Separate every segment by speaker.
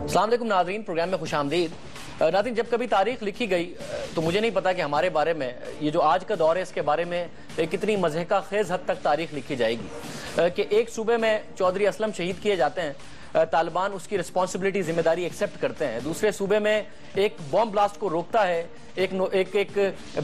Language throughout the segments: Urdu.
Speaker 1: السلام علیکم ناظرین، پروگرام میں خوش آمدید۔ ناظرین، جب کبھی تاریخ لکھی گئی تو مجھے نہیں پتا کہ ہمارے بارے میں یہ جو آج کا دور ہے اس کے بارے میں کتنی مضحکہ خیز حد تک تاریخ لکھی جائے گی کہ ایک صوبے میں چودھری اسلم شہید کیے جاتے ہیں، طالبان اس کی رسپانسبلٹی ذمہ داری ایکسیپٹ کرتے ہیں، دوسرے صوبے میں ایک بم بلاسٹ کو روکتا ہے ایک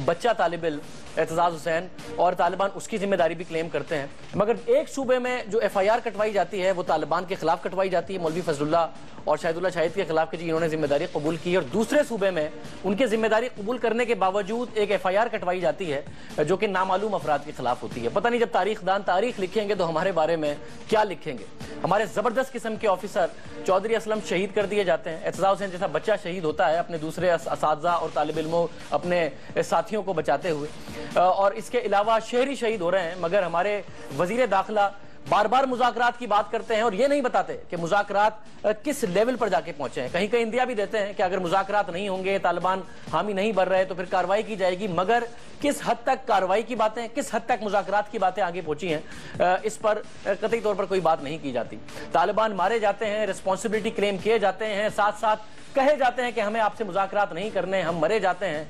Speaker 1: بچہ طالب علم اعتزاز حسین، اور طالبان اس کی ذمہ داری بھی کلیم کرتے ہیں، مگر ایک صوبے میں جو ایف آئی آر کٹوائی جاتی ہے وہ طالبان کے خلاف کٹوائی جاتی ہے، مولوی فضل اللہ اور شاہد اللہ شاہد کے خلاف کہ جی انہوں نے ذمہ داری قبول کی، اور دوسرے صوبے میں ان کے ذمہ داری قبول کرنے کے باوجود ایک ایف آئی آر کٹوائی جاتی ہے جو کہ نامعلوم افراد کے خلاف ہوتی ہے۔ پتہ نہیں جب تاریخ دان تاریخ لکھیں گے تو ہمارے بارے میں کیا لکھیں گے۔ ہمارے زبردست قسم کے آفیسر چودھری اسلم شہید کر دیے جاتے ہیں، اعتزاز حسین جیسا بچہ شہید ہوتا ہے اپنے دوسرے اساتذہ اور طالب علموں اپنے ساتھیوں کو بچاتے ہوئے، اور اس کے علاوہ شہری شہید ہو رہے ہیں، مگر ہمارے وزیر داخلہ بار بار مذاکرات کی بات کرتے ہیں اور یہ نہیں بتاتے کہ مذاکرات کس لیول پر جا کے پہنچے ہیں۔ کہیں اندیا بھی دیتے ہیں کہ اگر مذاکرات نہیں ہوں گے، طالبان حامی نہیں بن رہے تو پھر کارروائی کی جائے گی، مگر کس حد تک کارروائی کی باتیں، کس حد تک مذاکرات کی باتیں آگے پہنچی ہیں اس پر قطعی طور پر کوئی بات نہیں کی جاتی۔ طالبان مارے جاتے ہیں، رسپانسبلٹی کلیم کیے جاتے ہیں، ساتھ ساتھ کہے جاتے ہیں کہ ہمیں آپ سے مذاکرات نہیں کرنے، ہم مرے جاتے ہیں،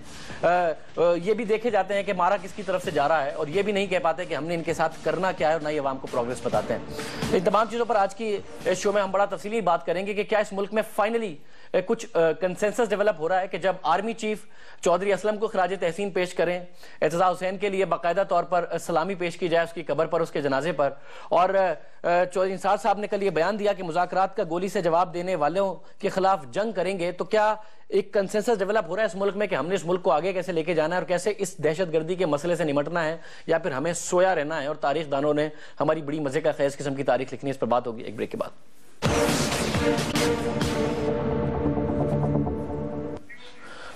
Speaker 1: یہ بھی دیکھے جاتے ہیں کہ مارا کس کی طرف سے جا رہا ہے، اور یہ بھی نہیں کہہ پاتے کہ ہم نے ان کے ساتھ کرنا کیا ہے اور نہ ہی عوام کو پروگریس بتاتے ہیں۔ ان تمام چیزوں پر آج کی اس شو میں ہم بڑا تفصیلی بات کریں گے کہ کیا اس ملک میں فائنلی کچھ کنسنسس ڈیولپ ہو رہا ہے کہ جب آرمی چیف چودھری اسلم کو خراج تحسین پیش کریں، اعتزاز حسین کے لیے باقاعدہ طور پر سلامی پیش کی جائے اس کی قبر پر، اس کے جنازے پر، اور چودھری انصار صاحب نے کل یہ بیان دیا کہ مذاکرات کا گولی سے جواب دینے والوں کے خلاف جنگ کریں گے، تو کیا ایک کنسنسس ڈیولپ ہو رہا ہے اس ملک میں کہ ہم نے اس ملک کو آگے کیسے لے کے جانا ہے اور کیسے اس دہشت گردی کے مسئلے سے نمٹنا ہے، یا پھر ہمیں سویا رہنا ہے اور تاریخ دانوں نے ہماری بڑی مزے کا خیز قسم کی تاریخ لکھنی ہے؟ اس پر بات ہوگی ایک بریک کے بعد۔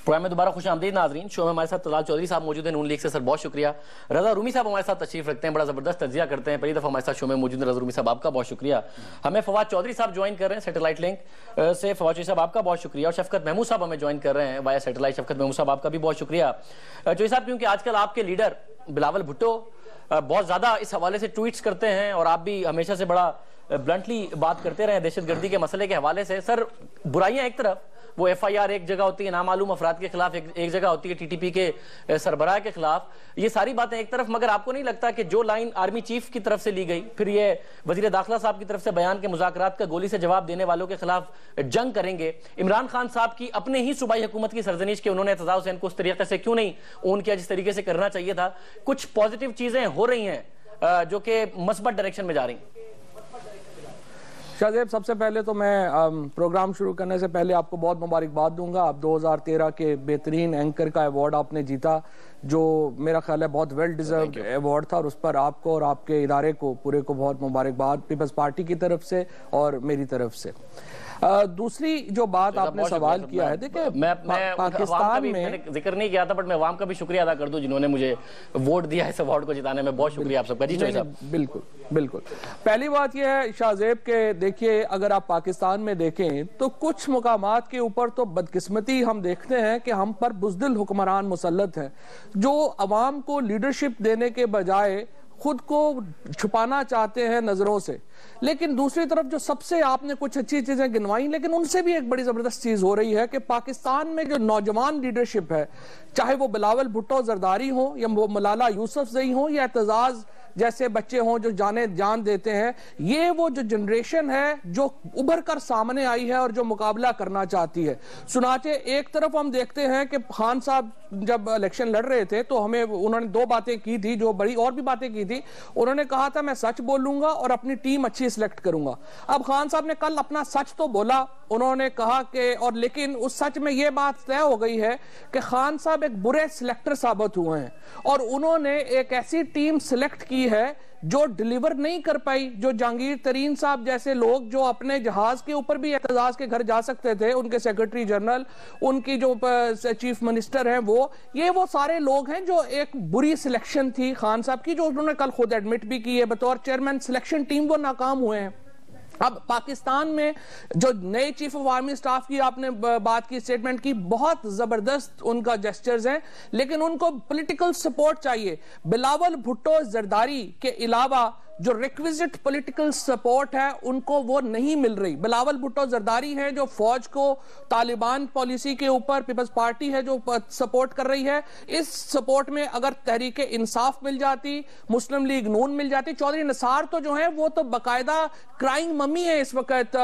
Speaker 1: پروگرام میں دوبارہ خوش آمدید ناظرین۔ شو میں ہمارے ساتھ طلال چودھری صاحب موجود ہیں نون لیگ سے، سر بہت شکریہ۔ رضا رومی صاحب ہمارے ساتھ تشریف رکھتے ہیں، بڑا زبردست تجزیہ کرتے ہیں، پہلی دفعہ ہمارے ساتھ شو میں موجود ہیں رضا رومی صاحب، آپ کا بہت شکریہ۔ ہمیں فواد چودھری صاحب جوائن کر رہے ہیں سیٹلائٹ لنک سے، فواد چودھری صاحب آپ کا بہت شکریہ، اور شفقت محمود صاحب ہمیں جوائن کر رہے ہیں وایا سیٹلائٹ، شفقت محمود صاحب آپ کا بھی بہت شکریہ۔ چودھری صاحب کیونکہ آج کل آپ کے لیڈر بلاول بھٹو بہت زیادہ اس حوالے سے ٹویٹس کرتے ہیں اور آپ بھی ہمیشہ سے بڑا بلنٹلی بات کرتے رہے ہیں دہشت گردی کے مسئلے کے حوالے سے، سر برائیاں ایک طرف، وہ ایف آئی آر ایک جگہ ہوتی ہے نامعلوم افراد کے خلاف، ایک جگہ ہوتی ہے ٹی ٹی پی کے سربراہ کے خلاف، یہ ساری باتیں ایک طرف، مگر آپ کو نہیں لگتا کہ جو لائن آرمی چیف کی طرف سے لی گئی، پھر یہ وزیر داخلہ صاحب کی طرف سے بیان کہ مذاکرات کا گولی سے جواب دینے والوں کے خلاف جنگ کریں گے، عمران خان صاحب کی اپنے ہی صوبائی حکومت کی سرزنش کہ انہوں نے اعتزاز حسین کو اس طریقے سے کیوں نہیں اون کیا جس طریقے سے کرنا چاہیے تھا، کچھ پازیٹیو چیزیں ہو رہی ہیں جو کہ مثبت ڈائریکشن میں جا رہی ہیں؟
Speaker 2: شاہزیب، سب سے پہلے تو میں پروگرام شروع کرنے سے پہلے آپ کو بہت مبارکباد دوں گا۔ آپ 2013 کے بہترین اینکر کا ایوارڈ آپ نے جیتا، جو میرا خیال ہے بہت ویل ڈیزروڈ ایوارڈ تھا، اور اس پر آپ کو اور آپ کے ادارے کو پورے کو بہت مبارکباد پیپلز پارٹی کی طرف سے اور میری طرف سے۔ دوسری جو بات آپ نے سوال کیا ہے، دیکھیں پاکستان میں
Speaker 1: ذکر نہیں کیا تھا، بٹ میں عوام کا بھی شکریہ ادا کر دوں جنہوں نے مجھے ووٹ دیا اس ایوارڈ کو جتانے میں، بہت شکریہ آپ سب کا۔ جی چودھری صاحب۔
Speaker 2: بالکل بالکل، پہلی بات یہ ہے شاہ زیب کہ دیکھیے اگر آپ پاکستان میں دیکھیں تو کچھ مقامات کے اوپر تو بدقسمتی ہم دیکھتے ہیں کہ ہم پر بزدل حکمران مسلط ہیں، جو عوام کو لیڈرشپ دینے کے بجائے خود کو چھپانا چاہتے ہیں نظروں سے، لیکن دوسری طرف جو سب سے آپ نے کچھ اچھی چیزیں گنوائیں، لیکن ان سے بھی ایک بڑی زبردست چیز ہو رہی ہے کہ پاکستان میں جو نوجوان لیڈرشپ ہے، چاہے وہ بلاول بھٹو زرداری ہوں یا وہ ملالہ یوسف زئی ہوں یا اعتزاز جیسے بچے ہوں جو جان دیتے ہیں، یہ وہ جو جنریشن ہے جو ابھر کر سامنے آئی ہے اور جو مقابلہ کرنا چاہتی ہے۔ سنانچہ ایک طرف ہم دیکھتے ہیں کہ خان صاحب جب الیکشن لڑ رہے تھے تو انہوں نے دو باتیں کی تھی جو بڑی اور بھی باتیں کی تھی، انہوں نے کہا تھا میں سچ بولوں گا اور اپنی ٹیم اچھی سلیکٹ کروں گا۔ اب خان صاحب نے کل اپنا سچ تو بولا، انہوں نے کہا کہ اور لیکن اس سچ میں یہ بات طے ہو گئی ہے کہ خان صاحب ایک برے سلیکٹر ثابت ہوئے ہیں، اور انہوں نے ایک ایسی ٹیم سلیکٹ کی ہے جو ڈیلیور نہیں کر پائی، جو جہانگیر ترین صاحب جیسے لوگ جو اپنے جہاز کے اوپر بھی اعتزاز کے گھر جا سکتے تھے، ان کے سیکرٹری جنرل، ان کی جو چیف منسٹر ہیں، وہ سارے لوگ ہیں جو ایک بری سلیکشن تھی خان صاحب کی، جو انہوں نے کل خود ایڈمٹ بھی کی ہے بطور چیئرمین سلیکشن ٹیم وہ ناکام ہوئے ہیں۔ اب پاکستان میں جو نئے چیف آف آرمی سٹاف کی آپ نے بات کی، سٹیٹمنٹ کی، بہت زبردست ان کا جسچرز ہیں، لیکن ان کو پولیٹیکل سپورٹ چاہیے۔ بلاول بھٹو زرداری کے علاوہ جو ریکویزٹ پولیٹیکل سپورٹ ہے ان کو وہ نہیں مل رہی۔ بلاول بھٹو زرداری ہیں جو فوج کو طالبان پالیسی کے اوپر پیپلز پارٹی ہے جو سپورٹ کر رہی ہے، اس سپورٹ میں اگر تحریک انصاف مل جاتی، مسلم لیگ نون مل جاتی، چودھری نثار تو جو ہیں وہ تو باقاعدہ کرائنگ ممی ہے اس وقت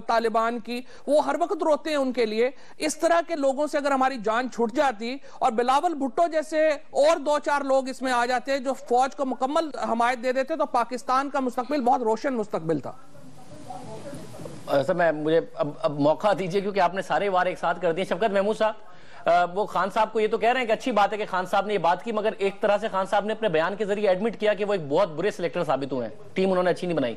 Speaker 2: طالبان کی، وہ ہر وقت روتے ہیں ان کے لیے۔ اس طرح کے لوگوں سے اگر ہماری جان چھوٹ جاتی اور بلاول بھٹو جیسے اور دو چار لوگ اس میں آ جاتے جو فوج کو مکمل حمایت دے دیتے تو پاکستان کا مستقبل بہت روشن مستقبل تھا۔
Speaker 1: سر مجھے اب موقع دیجئے کیونکہ آپ نے سارے وار ایک ساتھ کر دیے۔ شفقت محمود صاحب، وہ خان صاحب کو یہ تو کہہ رہے ہیں کہ اچھی بات ہے کہ خان صاحب نے یہ بات کی، مگر ایک طرح سے خان صاحب نے اپنے بیان کے ذریعے ایڈمٹ کیا کہ وہ ایک بہت برے سلیکٹر ثابت ہوئے ہیں، ٹیم انہوں نے اچھی نہیں بنائی۔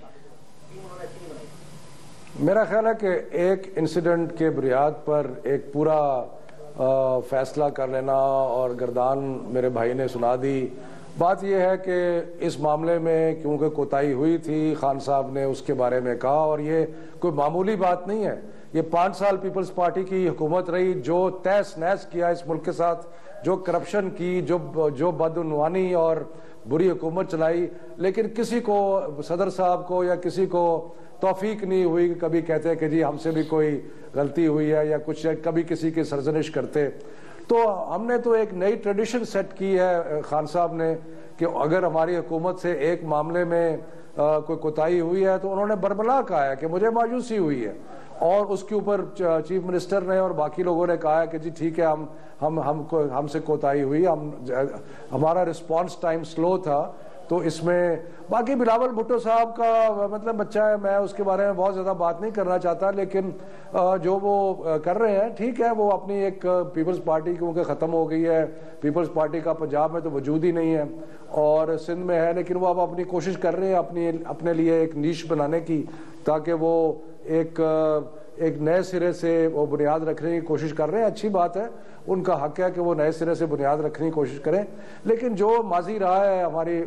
Speaker 3: میرا خیال ہے کہ ایک انسیڈنٹ کے بنیاد پر ایک پورا فیصلہ کر لینا اور گردان میرے بھائی نے سنا دی۔ بات یہ ہے کہ اس معاملے میں کیونکہ کوتاہی ہوئی تھی، خان صاحب نے اس کے بارے میں کہا، اور یہ کوئی معمولی بات نہیں ہے۔ یہ 5 سال پیپلز پارٹی کی حکومت رہی، جو تہس نہس کیا اس ملک کے ساتھ، جو کرپشن کی، جو بدعنوانی اور بری حکومت چلائی، لیکن کسی کو، صدر صاحب کو یا کسی کو توفیق نہیں ہوئی کہ کبھی کہتے کہ جی ہم سے بھی کوئی غلطی ہوئی ہے یا کچھ، کبھی کسی کی سرزنش کرتے۔ تو ہم نے تو ایک نئی ٹریڈیشن سیٹ کی ہے خان صاحب نے کہ اگر ہماری حکومت سے ایک معاملے میں کوئی کوتاہی ہوئی ہے تو انہوں نے برملا کہا ہے کہ مجھے مایوسی ہوئی ہے، اور اس کے اوپر چیف منسٹر نے اور باقی لوگوں نے کہا ہے کہ جی ٹھیک ہے ہم سے کوتاہی ہوئی، ہمارا رسپانس ٹائم سلو تھا۔ تو اس میں باقی بلاول بھٹو صاحب کا مطلب بچہ ہے، میں اس کے بارے میں بہت زیادہ بات نہیں کرنا چاہتا، لیکن جو وہ کر رہے ہیں ٹھیک ہے۔ وہ اپنی ایک پیپلز پارٹی کیونکہ ختم ہو گئی ہے، پیپلز پارٹی کا پنجاب میں تو وجود ہی نہیں ہے اور سندھ میں ہے، لیکن وہ اب اپنی کوشش کر رہے ہیں اپنے لیے ایک نیش بنانے کی، تاکہ وہ ایک نئے سرے سے وہ بنیاد رکھنے کی کوشش کر رہے ہیں۔ اچھی بات ہے، ان کا حق ہے کہ وہ نئے سرے سے بنیاد رکھنے کی کوشش کریں، لیکن جو ماضی رہا ہے ہماری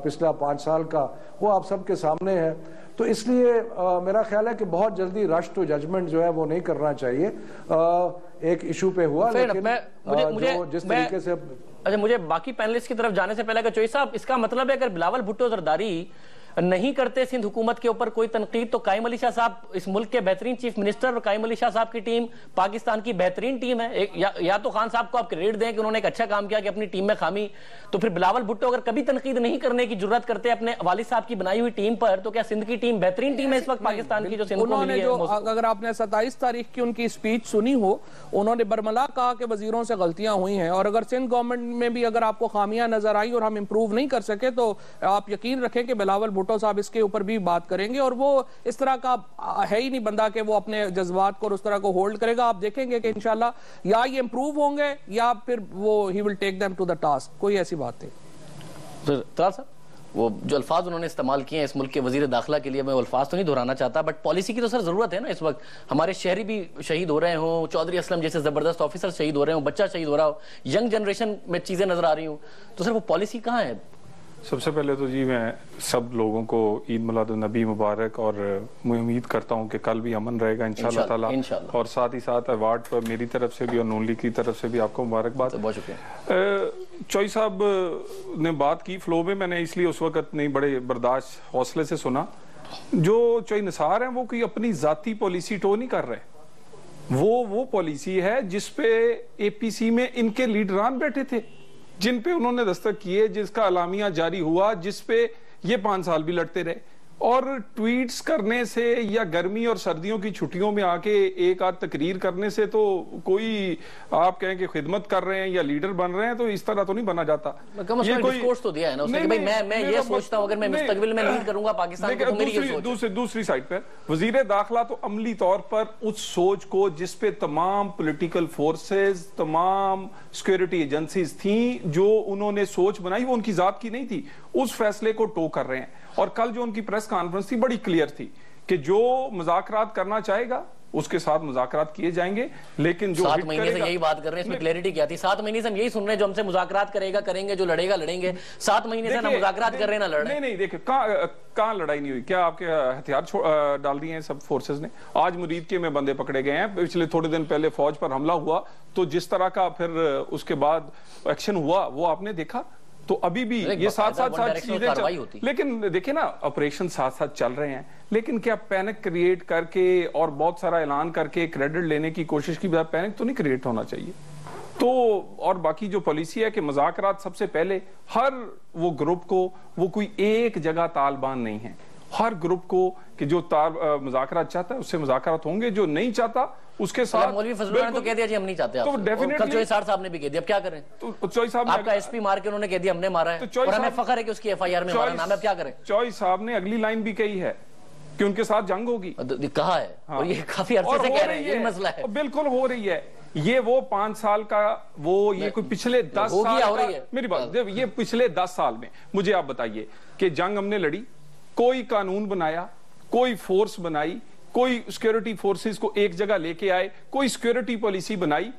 Speaker 3: پچھلا 5 سال کا وہ آپ سب کے سامنے ہے۔ تو اس لیے میرا خیال ہے کہ بہت جلدی رش ٹو ججمنٹ جو ہے وہ نہیں کرنا چاہیے۔ ایک ایشو پہ ہوا، لیکن جس طریقے سے
Speaker 1: اچھا، مجھے باقی پینلسٹ کی طرف جانے سے پہلے کہ چوئی صاحب، اس کا مطلب ہے اگر بلاول بھٹو زرداری نہیں کرتے سندھ حکومت کے اوپر کوئی تنقید تو قائم علی شاہ صاحب اس ملک کے بہترین چیف منسٹر اور قائم علی شاہ صاحب کی ٹیم پاکستان کی بہترین ٹیم ہے۔ یا تو خان صاحب کو آپ کریڈٹ دیں کہ انہوں نے ایک اچھا کام کیا کہ اپنی ٹیم میں خامی، تو پھر بلاول بھٹو اگر کبھی تنقید نہیں کرنے کی جرات کرتے اپنے والد صاحب کی بنائی ہوئی ٹیم پر، تو کیا سندھ کی ٹیم بہترین ٹیم ہے اس وقت پاکستان کی جو سندھ کو ملی ہے؟
Speaker 2: اگر آپ نے 27 تاریخ کی ان کی سپیچ سنی ہو، انہوں نے برملا کہا کہ وزیروں سے غلطیاں ہوئی ہیں، اور اگر سندھ گورنمنٹ میں بھی اگر آپ کو خامیاں نظر آئی اور ہم امپروو نہیں کر سکے تو آپ یقین رکھیں کہ بلاول بھٹو صاحب اس کے اوپر بھی بات کریں گے، اور وہ اس طرح کا ہے ہی نہیں بندہ کہ وہ اپنے جذبات کو اس طرح کو ہولڈ کرے گا۔ آپ دیکھیں گے کہ انشاءاللہ یا یہ امپروو ہوں گے یا پھر وہ he will take them to the task، کوئی ایسی بات نہیں۔
Speaker 1: طلال صاحب، وہ جو الفاظ انہوں نے استعمال کیے ہیں اس ملک کے وزیر داخلہ کے لیے، میں وہ الفاظ تو نہیں دہرانا چاہتا، بٹ پالیسی کی تو سر ضرورت ہے نا۔ اس وقت ہمارے شہری بھی شہید ہو رہے ہوں، چودھری اسلم جیسے زبردست آفیسر شہید ہو رہے ہوں، بچہ شہید ہو رہا ہو، ینگ جنریشن میں چیزیں نظر آ رہی ہوں، تو سر وہ پالیسی کہاں ہے؟
Speaker 4: سب سے پہلے تو جی میں سب لوگوں کو عید میلاد النبی مبارک، اور میں امید کرتا ہوں کہ کل بھی امن رہے گا انشاءاللہ تعالی، اور ساتھ ہی ساتھ ایوارڈ پر میری طرف سے بھی اور نون لیگ کی طرف سے بھی آپ کو مبارکباد۔
Speaker 1: بہت شکریہ۔
Speaker 4: چوئی صاحب نے بات کی فلو میں نے اس لیے اس وقت نہیں بڑے برداشت حوصلے سے سنا۔ جو چوئی نثار ہیں وہ کوئی اپنی ذاتی پالیسی ٹو نہیں کر رہے، وہ پالیسی ہے جس پہ اے پی سی میں ان کے لیڈران بیٹھے تھے، جن پہ انہوں نے دستخط کیے، جس کا اعلامیہ جاری ہوا، جس پہ یہ 5 سال بھی لڑتے رہے۔ اور ٹویٹس کرنے سے یا گرمی اور سردیوں کی چھٹیوں میں آ کے ایک آدھ تقریر کرنے سے تو کوئی آپ کہیں کہ خدمت کر رہے ہیں یا لیڈر بن رہے ہیں، تو اس طرح تو نہیں بنا جاتا۔
Speaker 1: یہ کوئی ڈسکورس تو دیا ہے نا اس نے کہ میں یہ سوچتا ہوں اگر میں مستقبل میں لیڈ کروں گا پاکستان کو تو میری یہ سوچ ہے۔
Speaker 4: دوسری سائٹ پر وزیر داخلہ تو عملی طور پر اس سوچ کو جس پہ تمام پولیٹیکل فورسز، تمام سیکیورٹی ایجنسیز تھیں، جو انہوں نے سوچ بنائی وہ ان کی ذات کی نہیں تھی، اس فیصلے کو ٹو کر رہے ہیں۔ اور کل جو ان کی پریس کانفرنس تھی بڑی کلیئر تھی کہ جو مذاکرات کرنا چاہے گا اس کے ساتھ مذاکرات کیے جائیں گے، لیکن جو
Speaker 1: 7 مہینے سے یہی بات کر رہے ہیں، اس میں کلیئرٹی کیا تھی؟ 7 مہینے سے ہم یہی سن رہے ہیں جو ہم سے مذاکرات کرے گا کریں گے، جو لڑے گا لڑیں گے. 7 مہینے سے نہ مذاکرات کر رہے ہیں نہ لڑ رہے ہیں.
Speaker 4: نہیں دیکھیں کہاں لڑائی نہیں ہوئی. کیا آپ کے ہتھیار ڈال دیے ہیں سب فورسز نے؟ آج مرید کے میں بندے پکڑے گئے ہیں، پچھلے تھوڑے دن پہلے فوج پر حملہ ہوا تو جس طرح کا پھر اس کے بعد ایکشن ہوا وہ آپ نے دیکھا. تو ابھی بھی یہ ساتھ چیزیں لیکن دیکھیں نا آپریشن ساتھ ساتھ چل رہے ہیں، لیکن کیا پینک کریٹ کر کے اور بہت سارا اعلان کر کے کریڈٹ لینے کی کوشش کی بجائے پینک تو نہیں کریٹ ہونا چاہیے. تو اور باقی جو پالیسی ہے کہ مذاکرات سب سے پہلے ہر وہ گروپ کو، وہ کوئی ایک جگہ طالبان نہیں ہے، ہر گروپ کو کہ جو مذاکرات چاہتا ہے اس سے مذاکرات ہوں گے، جو نہیں چاہتا اس کے ساتھ.
Speaker 1: مولوی فضل اللہ نے تو کہہ دیا جی ہم نہیں چاہتے آپ سے. کل چوئی صاحب نے بھی کہہ دیا، اب کیا کریں؟
Speaker 4: چوئی صاحب
Speaker 1: آپ کا ایس پی مار کے انہوں نے کہہ دیا ہم نے مارا ہے اور ہمیں فخر ہے کہ اس کی ایف آئی آر میں ہمارا نام ہے، اب کیا کریں؟
Speaker 4: چوئی صاحب نے اگلی لائن بھی کہی ہے کہ ان کے ساتھ جنگ ہوگی.
Speaker 1: کہا ہے اور یہ کافی عرصے سے کہہ رہے ہیں، یہ مسئلہ ہے.
Speaker 4: بالکل ہو رہی ہے. یہ وہ 5 سال کا وہ یہ کوئی پچھلے 10 سال کا میری بات یہ پچھلے 10 سال میں مجھے آپ بتائیے کہ جنگ ہم نے لڑی، کوئی قانون بنایا، کوئی فورس بنائی، کوئی سیکیورٹی فورسز کو ایک جگہ لے کے آئے، کوئی سیکیورٹی پالیسی بنائی؟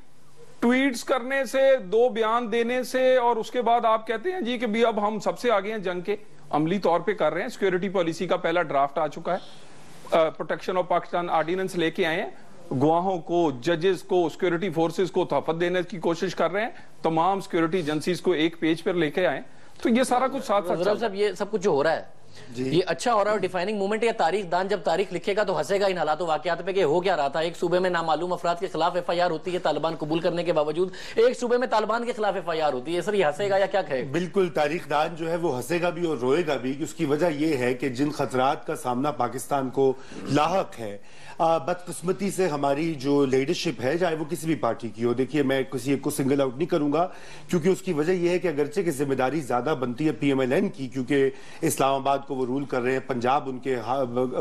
Speaker 4: ٹویٹس کرنے سے، 2 بیان دینے سے اور اس کے بعد آپ کہتے ہیں جی کہ بھی اب ہم سب سے آگے ہیں جنگ کے. عملی طور پہ کر رہے ہیں. سیکیورٹی پالیسی کا پہلا ڈرافٹ آ چکا ہے، پروٹیکشن آف پاکستان آرڈیننس لے کے آئے ہیں. گواہوں کو، ججز کو، سیکیورٹی فورسز کو تحفظ دینے کی کوشش کر رہے ہیں. تمام سیکیورٹی ایجنسیز کو ایک پیج پر لے کے آئے. تو یہ سارا کچھ ساتھ
Speaker 1: صاحب یہ سب کچھ جو ہو رہا ہے یہ اچھا ہو رہا ہے، ڈیفائننگ مومنٹ ہے. تاریخ دان جب تاریخ لکھے گا تو ہنسے گا ان حالات و واقعات پہ کہ ہو کیا رہا تھا. ایک صوبے میں نامعلوم افراد کے خلاف ایف آئی آر ہوتی ہے طالبان قبول کرنے کے باوجود، ایک صوبے میں طالبان کے خلاف ایف آئی آر ہوتی ہے. سر یہ ہنسے گا یا کیا کہے گا؟
Speaker 5: بالکل تاریخ دان جو ہے وہ ہنسے گا بھی اور روئے گا بھی. اس کی وجہ یہ ہے کہ جن خطرات کا سامنا پاکستان کو لاحق ہے، بدقسمتی سے ہماری جو لیڈرشپ ہے چاہے وہ کسی بھی پارٹی کی ہو، دیکھیے میں کسی ایک کو سنگل آؤٹ نہیں کروں گا کیونکہ اس کی وجہ یہ ہے کہ اگرچہ کہ ذمہ داری زیادہ بنتی ہے پی ایم ایل این کی کیونکہ اسلام آباد کو وہ رول کر رہے ہیں، پنجاب ان کے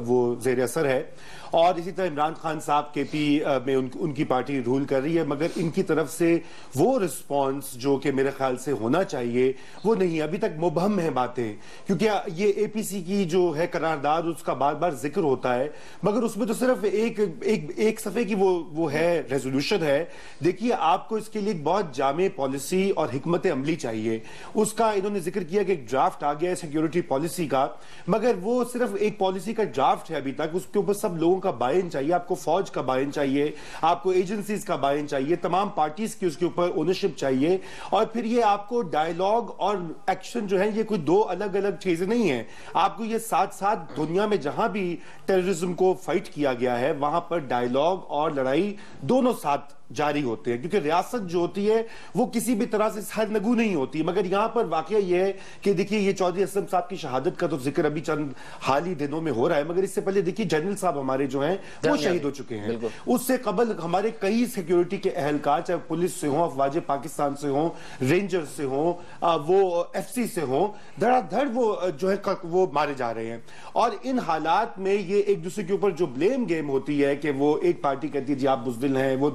Speaker 5: وہ زیر اثر ہے، اور اسی طرح عمران خان صاحب کے پی میں ان کی پارٹی رول کر رہی ہے، مگر ان کی طرف سے وہ رسپانس جو کہ میرے خیال سے ہونا چاہیے وہ نہیں. ابھی تک مبہم ہیں باتیں کیونکہ یہ اے پی سی کی جو ہے قرارداد اس کا بار بار ذکر ہوتا ہے مگر اس میں تو صرف ایک صفحے کی وہ ہے ریزولوشن ہے. دیکھیے آپ کو اس کے لیے بہت جامع پالیسی اور حکمت عملی چاہیے. اس کا انہوں نے ذکر کیا کہ ایک ڈرافٹ آ گیا ہے سیکیورٹی پالیسی کا، مگر وہ صرف ایک پالیسی کا ڈرافٹ ہے ابھی تک. اس کے اوپر سب لوگوں کا بائن چاہیے، آپ کو فوج کا بائن چاہیے، آپ کو ایجنسیز کا بائن چاہیے، تمام پارٹیز کی اس کے اوپر اونرشپ چاہیے، اور پھر یہ آپ کو ڈائیلاگ اور ایکشن جو ہے یہ کوئی 2 الگ الگ چیزیں نہیں ہیں. آپ کو یہ ساتھ ساتھ دنیا میں جہاں بھی ٹیررزم کو فائٹ کیا گیا ہے وہاں پر ڈائیلاگ اور لڑائی دونوں ساتھ جاری ہوتے ہیں کیونکہ ریاست جو ہوتی ہے وہ کسی بھی طرح سے سر نگو نہیں ہوتی. مگر یہاں پر واقعہ یہ ہے کہ دیکھیے یہ چودھری اسلم صاحب کی شہادت کا تو ذکر ابھی چند حال ہی دنوں میں ہو رہا ہے، مگر اس سے پہلے دیکھیے جنرل صاحب ہمارے جو ہیں وہ شہید ہو چکے ہیں. اس سے قبل ہمارے کئی سیکیورٹی کے اہلکار چاہے پولیس سے ہوں، افواج پاکستان سے ہوں، رینجر سے ہوں، وہ ایف سی سے ہوں، دھڑا دھڑ وہ جو ہے وہ مارے جا رہے ہیں. اور ان حالات میں یہ ایک دوسرے کے اوپر جو بلیم گیم ہوتی ہے کہ وہ ایک پارٹی کہتی ہے جی آپ بزدل ہیں، وہ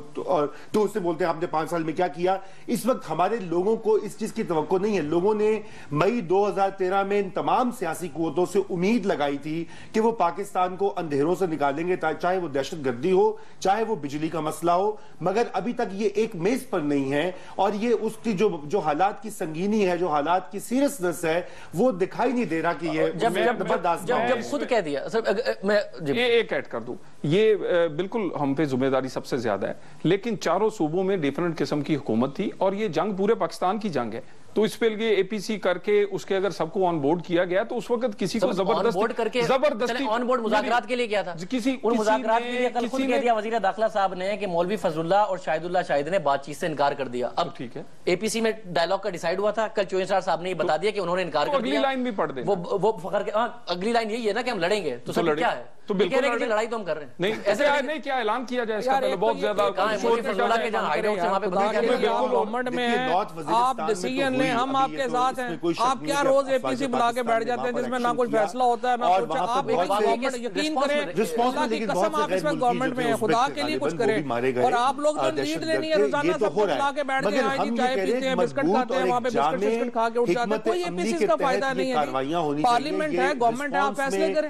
Speaker 5: تو اس سے بولتے ہیں آپ نے 5 سال میں کیا کیا. اس وقت ہمارے لوگوں کو اس چیز کی توقع نہیں ہے. لوگوں نے مئی 2013 میں ان تمام سیاسی قوتوں سے امید لگائی تھی کہ وہ پاکستان کو اندھیروں سے نکالیں گے، چاہے وہ دہشت گردی ہو، چاہے وہ بجلی کا مسئلہ ہو، مگر ابھی تک یہ ایک میز پر نہیں ہے. اور یہ اس کی جو حالات کی سنگینی ہے، جو حالات کی سیریسنس ہے، وہ دکھائی نہیں دے رہا کہ یہ
Speaker 1: جب خود کہہ دیا. میں
Speaker 4: ایک ایڈ کر دوں، یہ بالکل ہم پہ ذمہ داری سب سے زیادہ ہے، لیکن چاروں صوبوں میں ڈیفرنٹ قسم کی حکومت تھی اور یہ جنگ پورے پاکستان کی جنگ ہے. تو اس پہ اے پی سی کر کے اس کے اگر سب کو آن بورڈ کیا گیا تو اس وقت کسی کو زبردستی
Speaker 1: آن بورڈ مذاکرات کے لیے کیا تھا. ان مذاکرات کے لیے کل خود کہہ دیا وزیر داخلہ صاحب نے کہ مولوی فضل اللہ اور شاہد اللہ شاہد نے بات چیت سے انکار کر دیا. اب
Speaker 4: ٹھیک ہے
Speaker 1: اے پی سی میں ڈائیلاگ کا ڈیسائیڈ ہوا تھا، کل چوہدری صاحب نے یہ بتا دیا کہ انہوں نے انکار کر دیا.
Speaker 4: اگلی لائن بھی پڑھ دیں،
Speaker 1: وہ فخر کے اگلی لائن یہی ہے نا کہ ہم لڑیں گے. تو سر کیا ہے؟
Speaker 4: تو بالکل
Speaker 1: لڑائی تو ہم کر رہے ہیں.
Speaker 4: نہیں ایسے نہیں کیا اعلان کیا جائے اس کا پہلے بہت زیادہ
Speaker 2: گورنمنٹ میں آپ ڈیسیژن لیں، ہم آپ کے ساتھ ہیں. آپ کیا روز اے پی سی بلا کے بیٹھ جاتے ہیں جس میں نہ کوئی فیصلہ ہوتا ہے نہ کچھ. آپ یقین کریں اللہ کی قسم آپ اس وقت گورنمنٹ میں ہیں، خدا کے لیے کچھ کریں. اور آپ لوگ جو لیڈ لینی ہے روزانہ سب کو بلا کے بیٹھ کے آئیں جی چائے پیتے ہیں، بسکٹ کھاتے ہیں، وہاں پہ بسکٹ کھا کے اٹھ جاتے ہیں. کوئی اے پی سی کا فائدہ نہیں ہے. پارلیمنٹ ہے، گورنمنٹ ہے، آپ فیصلے کریں.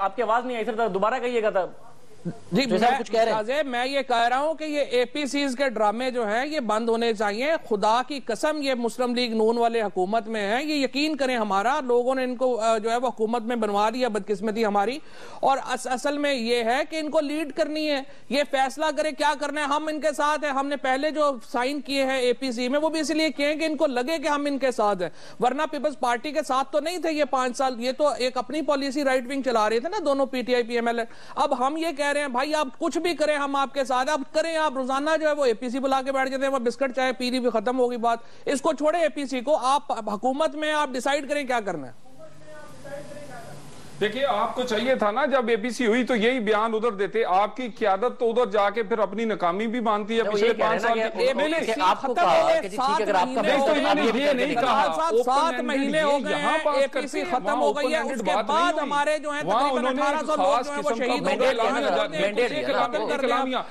Speaker 1: آپ کی آواز نہیں آئی سر دوبارہ کہیے گا تھا
Speaker 2: جی
Speaker 1: کچھ کہہ رہے ہیں
Speaker 2: میں یہ کہہ رہا ہوں کہ یہ اے پی سیز کے ڈرامے جو ہیں یہ بند ہونے چاہیے. خدا کی قسم یہ مسلم لیگ نون والے حکومت میں ہیں, یہ یقین کریں ہمارا لوگوں نے ان کو جو ہے وہ حکومت میں بنوا دیا, بدقسمتی ہماری. اور اصل میں یہ ہے کہ ان کو لیڈ کرنی ہے, یہ فیصلہ کرے کیا کرنا ہے. ہم ان کے ساتھ ہیں, ہم نے پہلے جو سائن کیے ہیں اے پی سی میں وہ بھی اس لیے کیے ہیں کہ ان کو لگے کہ ہم ان کے ساتھ ہیں, ورنہ پیپلز پارٹی کے ساتھ تو نہیں تھے یہ 5 سال. یہ تو ایک اپنی پالیسی رائٹ ونگ چلا رہے تھے نا دونوں P T I P M L. اب ہم یہ کہہ رہے ہیں بھائی آپ کچھ بھی کریں ہم آپ کے ساتھ, اب کریں آپ روزانہ جو ہے وہ اے پی سی بلا کے بیٹھ جاتے ہیں, وہ بسکٹ چاہے پی لی بھی ختم ہوگی بات. اس کو چھوڑے اے پی سی کو, آپ حکومت میں آپ ڈیسائیڈ کریں کیا کرنا ہے.
Speaker 4: دیکھیے آپ کو چاہیے تھا نا جب اے پی سی ہوئی تو یہی بیان ادھر دیتے. آپ کی قیادت تو ادھر جا کے پھر اپنی ناکامی بھی مانتی ہے پچھلے 5 سال
Speaker 1: کہ آپ کو کہا کہ جی ٹھیک ہے اگر آپ کا
Speaker 4: یہ نہیں کہا
Speaker 2: 7 مہینے ہو گئے ہیں اے پی سی ختم ہو گئی ہے, اس کے بعد ہمارے جو ہیں تقریباً 1800 لوگ جو ہیں وہ شہید ہو گئے,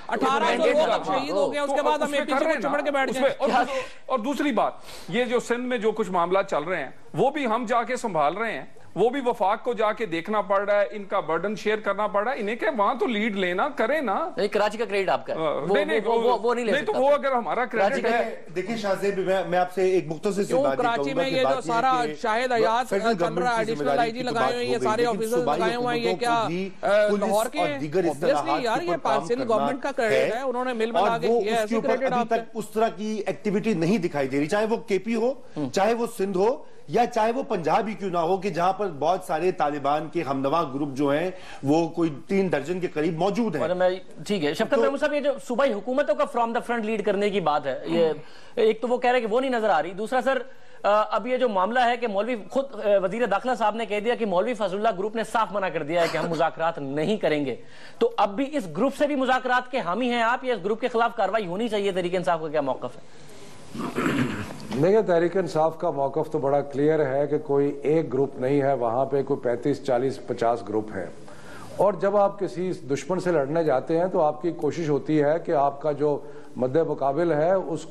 Speaker 2: 1800 لوگ اب شہید ہو گئے, اس کے بعد ہم اے پی سی کو چمڑ کے بیٹھ جائیں.
Speaker 4: اور دوسری بات یہ جو سندھ میں جو کچھ معاملات چل رہے ہیں وہ بھی ہم جا کے سنبھال رہے ہیں, وہ بھی وفاق کو جا کے دیکھنا پڑ رہا ہے, ان کا برڈن شیئر کرنا پڑ رہا ہے. انہیں کہ وہاں تو لیڈ لینا کرے نا.
Speaker 1: کراچی کا کریڈٹ آپ کا وہ نہیں لے
Speaker 4: سکتا. تو وہ اگر ہمارا کریڈٹ ہے.
Speaker 5: دیکھیں شاہ زیب میں آپ سے ایک مختصر سی بات
Speaker 2: کراچی میں یہ جو سارا شاہد حیات چل رہا ہے, ایڈیشنل آئی جی لگائے ہوئے ہیں, یہ سارے آفیسرز لگائے ہوئے ہیں, یہ کیا لاہور کے ہیں؟ اوبویسلی یار یہ پاکستان گورنمنٹ کا کریڈٹ ہے, انہوں نے مل ملا کے کیا ہے, ایسی کریڈٹ آپ
Speaker 5: تک اس طرح کی ایکٹیویٹی نہیں دکھائی دے رہی, چاہے وہ کے پی ہو, چاہے وہ سندھ ہو, یا چاہے وہ پنجاب ہی کیوں نہ ہو, کہ جہاں پر بہت سارے طالبان کے ہمنوا گروپ جو ہیں وہ کوئی 3 درجن کے قریب موجود ہیں.
Speaker 1: ٹھیک ہے شفقت محمود صاحب, یہ جو صوبائی حکومتوں کا فرام دا فرنٹ لیڈ کرنے کی بات ہے, یہ ایک تو وہ کہہ رہے ہیں کہ وہ نہیں نظر آ رہی. دوسرا سر اب یہ جو معاملہ ہے کہ مولوی خود وزیر داخلہ صاحب نے کہہ دیا کہ مولوی فضل اللہ گروپ نے صاف منع کر دیا ہے کہ ہم مذاکرات نہیں کریں گے, تو اب بھی اس گروپ سے بھی مذاکرات کے حامی ہیں آپ, یا اس گروپ کے خلاف کارروائی ہونی چاہیے؟ تحریک انصاف کا کیا موقف ہے؟
Speaker 3: دیکھیں تحریک انصاف کا موقف تو بڑا کلیئر ہے کہ کوئی ایک گروپ نہیں ہے, وہاں پہ کوئی 35 40 50 گروپ ہیں. اور جب آپ کسی دشمن سے لڑنے جاتے ہیں تو آپ کی کوشش ہوتی ہے کہ آپ کا جو مد مقابل ہے اس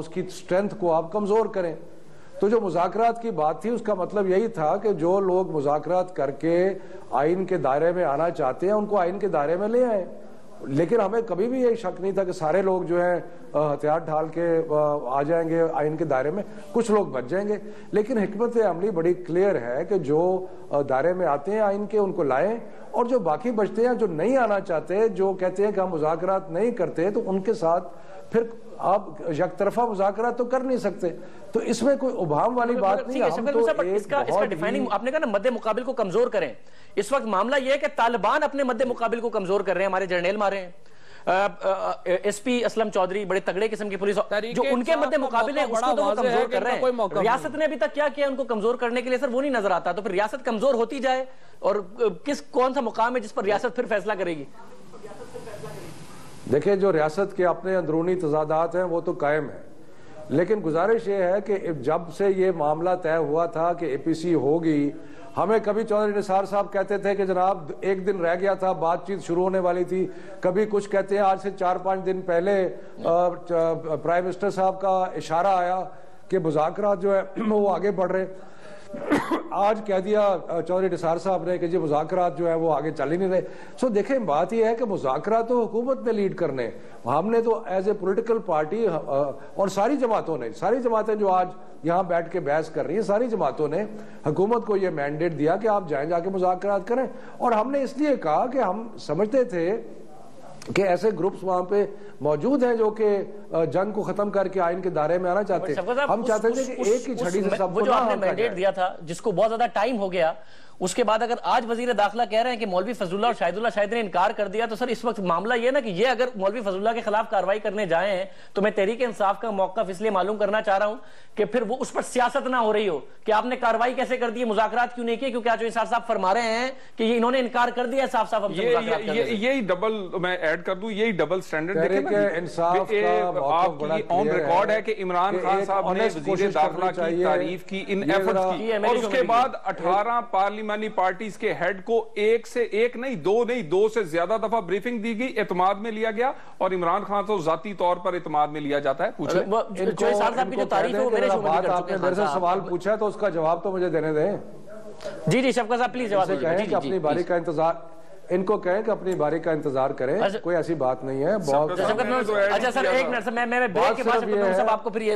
Speaker 3: کی اسٹرینتھ کو آپ کمزور کریں. تو جو مذاکرات کی بات تھی اس کا مطلب یہی تھا کہ جو لوگ مذاکرات کر کے آئین کے دائرے میں آنا چاہتے ہیں ان کو آئین کے دائرے میں لے آئیں. لیکن ہمیں کبھی بھی یہ شک نہیں تھا کہ سارے لوگ جو ہیں ہتھیار ڈھال کے آ جائیں گے آئین کے دائرے میں, کچھ لوگ بچ جائیں گے. لیکن حکمت عملی بڑی کلیئر ہے کہ جو دائرے میں آتے ہیں آئین کے ان کو لائیں, اور جو باقی بچتے ہیں جو نہیں آنا چاہتے, جو کہتے ہیں کہ ہم مذاکرات نہیں کرتے, تو ان کے ساتھ پھر آپ یک طرفہ مذاکرات تو کر نہیں سکتے. تو اس میں کوئی ابہام والی بات نہیں. ہم تو
Speaker 1: اس کا ڈیفائننگ آپ نے کہا نا مد مقابل کو کمزور کریں. اس وقت معاملہ یہ ہے کہ طالبان اپنے مد مقابل کو کمزور کر رہے ہیں, ہمارے جرنیل مارے ہیں, ایس پی اسلم چودھری بڑے تگڑے قسم کی پولیس جو ان کے مد مقابل ہے اس کو تو وہ کمزور کر رہے ہیں. ریاست نے ابھی تک کیا کیا ان کو کمزور کرنے کے لیے سر وہ نہیں نظر آتا. تو پھر ریاست کمزور ہوتی جائے, اور کون سا مقام ہے جس پر ریاست پھر فیصلہ کرے گی؟
Speaker 3: دیکھیں جو ریاست کے اپنے اندرونی تضادات ہیں وہ تو قائم ہیں, لیکن گزارش یہ ہے کہ جب سے یہ معاملہ طے ہوا تھا کہ اے پی سی ہوگی, ہمیں کبھی چودھری نثار صاحب کہتے تھے کہ جناب 1 دن رہ گیا تھا, بات چیت شروع ہونے والی تھی. کبھی کچھ کہتے ہیں آج سے 4-5 دن پہلے پرائم منسٹر صاحب کا اشارہ آیا کہ مذاکرات جو ہے وہ آگے بڑھ رہے. آج کہہ دیا چودھری نثار صاحب نے کہ جی مذاکرات جو ہے وہ آگے چل ہی نہیں رہے. سو دیکھیں بات یہ ہے کہ مذاکرات تو حکومت نے لیڈ کرنے, ہم نے تو ایز اے پولیٹیکل پارٹی اور ساری جماعتیں جو آج یہاں بیٹھ کے بحث کر رہی ہیں, ساری جماعتوں نے حکومت کو یہ مینڈیٹ دیا کہ آپ جائیں جا کے مذاکرات کریں. اور ہم نے اس لیے کہا کہ ہم سمجھتے تھے کہ ایسے گروپس وہاں پہ موجود ہیں جو کہ جنگ کو ختم کر کے آئین کے دائرے میں آنا چاہتے ہیں. ہم چاہتے تھے کہ ایک ہی چھڑی سے سب کو
Speaker 1: جو آپ نے مینڈیٹ دیا تھا جس کو بہت زیادہ ٹائم ہو گیا, اس کے بعد اگر آج وزیر داخلہ کہہ رہے ہیں کہ مولوی فضل اللہ اور شاہد اللہ شاہد نے انکار کر دیا, تو سر اس وقت معاملہ یہ نا کہ یہ اگر مولوی فضل اللہ کے خلاف کارروائی کرنے جائیں ہیں تو میں تحریک انصاف کا موقف اس لیے معلوم کرنا چاہ رہا ہوں کہ پھر وہ اس پر سیاست نہ ہو رہی ہو کہ آپ نے کارروائی کیسے کر دی, مذاکرات کیوں نہیں کیے, کیونکہ آج انصار صاحب فرما رہے ہیں کہ یہ انہوں نے انکار کر دیا ہے صاف صاف.
Speaker 4: یہی ڈبل میں ایڈ کر دوں, یہی ڈبل سٹینڈرڈ
Speaker 3: انصاف کا موقف بڑا
Speaker 4: آن ریکارڈ ہے کہ عمران خان صاحب نے وزیر داخلہ کی تعریف کی, ان ایفرٹس کی, اور اس کے بعد 18 پارلیمانی پارٹیز کے ہیڈ کو ایک سے ایک نہیں دو سے زیادہ دفعہ بریفنگ دی گئی, اعتماد میں لیا گیا, اور عمران خان تو ذاتی طور پر اعتماد میں لیا جاتا ہے.
Speaker 3: آپ نے میرے سے سوال پوچھا ہے تو اس کا جواب تو مجھے دینے دیں.
Speaker 1: جی جی شفقت صاحب پلیز جواب
Speaker 3: کہیں کہ اپنی باری کا انتظار، ان کو کہیں کہ اپنی باری کا انتظار کریں، کوئی ایسی بات نہیں ہے. بہت
Speaker 1: اچھا سر ایک منٹ سر، میں بریک کے بعد صاحب آپ کو پھر یہ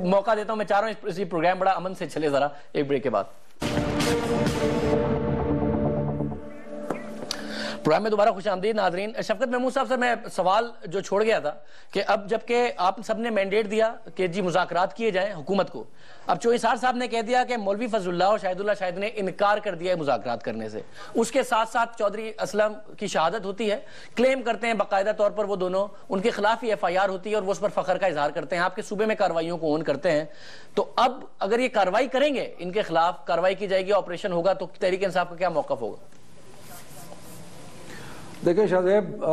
Speaker 1: موقع دیتا ہوں. میں چاہ رہا ہوں اسی پروگرام بڑا امن سے چلے ذرا ایک بریک کے بعد. پروگرام میں دوبارہ خوش آمدید ناظرین. شفقت محمود صاحب سے میں سوال جو چھوڑ گیا تھا کہ اب جبکہ آپ سب نے مینڈیٹ دیا کہ جی مذاکرات کیے جائیں حکومت کو، اب چوہی سار صاحب نے کہہ دیا کہ مولوی فضل اللہ اور شاہد اللہ شاہد نے انکار کر دیا ہے مذاکرات کرنے سے. اس کے ساتھ ساتھ چودھری اسلم کی شہادت ہوتی ہے، کلیم کرتے ہیں باقاعدہ طور پر وہ دونوں، ان کے خلاف ہی ایف آئی آر ہوتی ہے اور وہ اس پر فخر کا اظہار کرتے ہیں، آپ کے صوبے میں کارروائیوں کو اون کرتے ہیں. تو اب اگر یہ کارروائی کریں گے، ان کے خلاف کارروائی کی جائے گی، آپریشن ہوگا، تو تحریک انصاف کا کیا موقف ہوگا؟
Speaker 3: دیکھیں شاہزیب،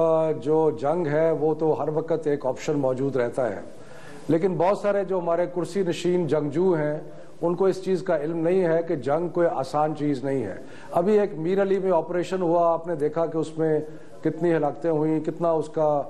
Speaker 3: جو جنگ ہے وہ تو ہر وقت ایک آپشن موجود رہتا ہے، لیکن بہت سارے جو ہمارے کرسی نشین جنگجو ہیں ان کو اس چیز کا علم نہیں ہے کہ جنگ کوئی آسان چیز نہیں ہے. ابھی ایک میر علی میں آپریشن ہوا، آپ نے دیکھا کہ اس میں کتنی ہلاکتیں ہوئیں، کتنا اس کا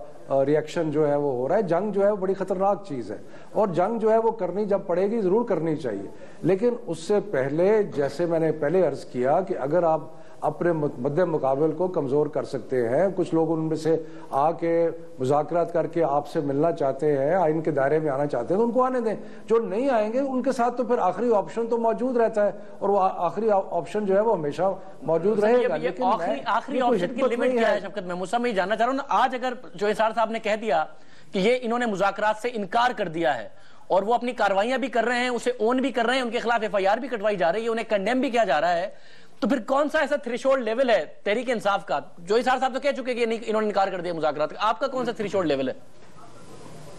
Speaker 3: ریئیکشن جو ہے وہ ہو رہا ہے. جنگ جو ہے وہ بڑی خطرناک چیز ہے اور جنگ جو ہے وہ کرنی جب پڑے گی ضرور کرنی چاہیے، لیکن اس سے پہلے جیسے میں نے پہلے عرض کیا کہ اگر آپ اپنے مد مقابل کو کمزور کر سکتے ہیں، کچھ لوگ ان میں سے آ کے مذاکرات کر کے آپ سے ملنا چاہتے ہیں، آئین کے دائرے میں آنا چاہتے ہیں تو ان کو آنے دیں. جو نہیں آئیں گے ان کے ساتھ تو پھر آخری آپشن تو موجود رہتا ہے اور وہ آخری آپشن جو ہے وہ ہمیشہ موجود رہے گا. لیکن
Speaker 1: آخری آپشن کی لمٹ کیا ہے شفقت محمود صاحب؟ میں یہ جاننا چاہ رہا ہوں آج اگر جو انصار صاحب نے کہہ دیا کہ یہ انہوں نے مذاکرات سے انکار کر دیا ہے اور وہ اپنی کارروائیاں بھی کر رہے ہیں، اسے اون بھی کر رہے ہیں، ان کے خلاف ایف آئی آر بھی کٹوائی جا رہی ہے، انہیں کنڈیم بھی کیا جا رہا ہے، تو پھر کون سا ایسا تھریشولڈ لیول ہے تحریک انصاف کا؟ جو انصار صاحب تو کہہ چکے کہ انہوں نے انکار کر دیا مذاکرات کا، آپ کا کون سا تھریشولڈ لیول ہے؟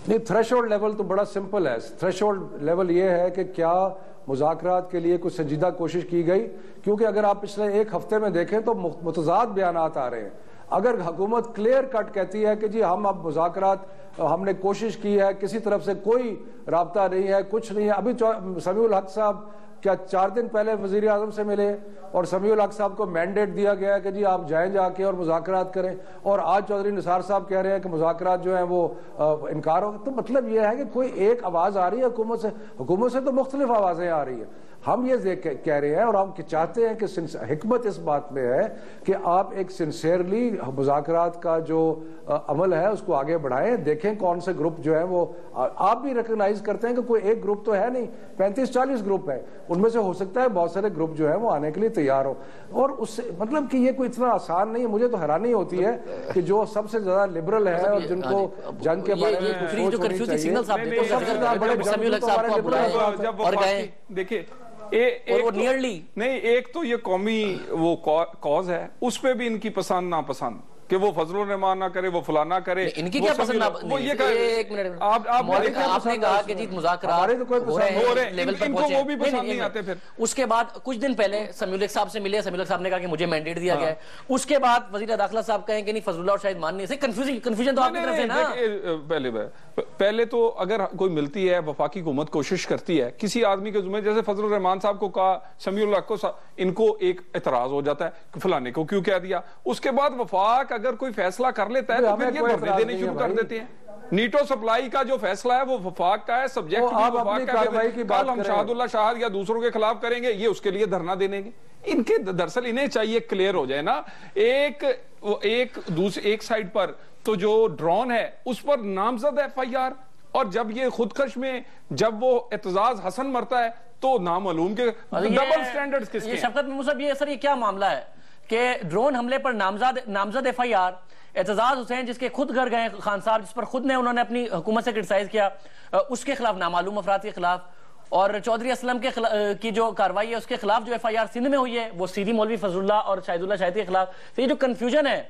Speaker 3: نہیں، تھریشولڈ لیول تو بڑا سمپل ہے. تھریشولڈ لیول یہ ہے کہ کیا مذاکرات کے لیے کچھ سنجیدہ کوشش کی گئی، کیونکہ اگر آپ پچھلے ایک ہفتے میں دیکھیں تو متضاد بیانات آ رہے ہیں. اگر حکومت کلیئر کٹ کہتی ہے کہ جی ہم اب مذاکرات ہم نے کوشش کی ہے، کسی طرف سے کوئی رابطہ نہیں ہے، کچھ نہیں ہے. ابھی سمیع الحق صاحب کیا 4 دن پہلے وزیر اعظم سے ملے اور سمیع الحق صاحب کو مینڈیٹ دیا گیا ہے کہ جی آپ جائیں جا کے اور مذاکرات کریں، اور آج چودھری نثار صاحب کہہ رہے ہیں کہ مذاکرات جو ہیں وہ انکار ہوگا. تو مطلب یہ ہے کہ کوئی ایک آواز آ رہی ہے حکومت سے تو مختلف آوازیں آ رہی ہیں. ہم یہ کہہ رہے ہیں اور ہم چاہتے ہیں کہ حکمت اس بات میں ہے کہ آپ ایک سنسیئرلی مذاکرات کا جو عمل ہے اس کو آگے بڑھائیں. دیکھیں کون سے گروپ جو ہیں وہ آپ بھی ریکگنائز کرتے ہیں کہ کوئی ایک گروپ تو ہے نہیں، 35-40 گروپ ہیں، ان میں سے ہو سکتا ہے بہت سارے گروپ جو ہیں وہ آنے کے لیے تیار ہو. اور اس سے مطلب کہ یہ کوئی اتنا آسان نہیں ہے. مجھے تو حیرانی ہوتی ہے کہ جو سب سے زیادہ لبرل ہے اور جن کو جنگ کے بارے میں سوچ ہونی چاہیے،
Speaker 4: دیکھیں نہیں، ایک تو یہ قومی وہ کاز ہے، اس پہ بھی ان کی پسند ناپسند کہ وہ فضل الرحمان نہ کرے، وہ فلاں نہ کرے.
Speaker 1: ان کی کیا پسند؟ ایک منٹ، آپ نے کہا کہ جی مذاکرات ہو رہے ہیں لیول پر پہنچے،
Speaker 4: وہ بھی پسند نہیں آتے. پھر
Speaker 1: اس کے بعد کچھ دن پہلے سمیع الحق صاحب سے ملے، سمیع الحق صاحب نے کہا کہ مجھے مینڈیٹ دیا گیا ہے. اس کے بعد وزیر داخلہ صاحب کہیں کہ نہیں فضل اللہ اور شاہد مان نہیں سے. کنفیوژن تو آپ کی طرف سے نا.
Speaker 4: پہلے تو اگر کوئی ملتی ہے، وفاقی حکومت کوشش کرتی ہے کسی آدمی کے ذمہ، جیسے فضل الرحمان صاحب کو کہا، سمیع الحق کو، ان کو ایک اعتراض ہو جاتا ہے کہ فلانے کو کیوں کہہ دیا. اس کے بعد وفاق اگر کوئی فیصلہ کر لیتا ہے تو پھر یہ دھرنے دینے شروع کر دیتے ہیں. نیٹو سپلائی کا جو فیصلہ ہے وہ وفاق کا ہے، سبجیکٹ وفاق کا ہے. کل ہم شہد اللہ شاہد یا دوسروں کے خلاف کریں گے، یہ اس کے لیے دھرنا دینے گے. ان کے دراصل انہیں چاہیے کلیئر ہو جائے نا. ایک سائڈ پر تو جو ڈرون ہے اس پر نامزد ایف آئی آر، اور جب یہ خودکش میں جب وہ اعتزاز حسن مرتا ہے تو نامعلوم کے ڈبل سٹینڈرڈز کس کے.
Speaker 1: شفقت محمود صاحب یہ سر یہ کیا معاملہ ہے کہ ڈرون حملے پر نامزد ایف آئی آر اعتزاز حسین جس کے خود گھر گئے خان صاحب، جس پر خود نے انہوں نے اپنی حکومت سے کرٹیسائز کیا، اس کے خلاف نامعلوم افراد کے خلاف، اور چودھری اسلم کی جو کاروائی ہے اس کے خلاف جو ایف آئی آر سندھ میں ہوئی ہے وہ سیدھی مولوی فضل اللہ اور شاہد اللہ شاہد کے خلاف. تو یہ جو کنفیوژن ہے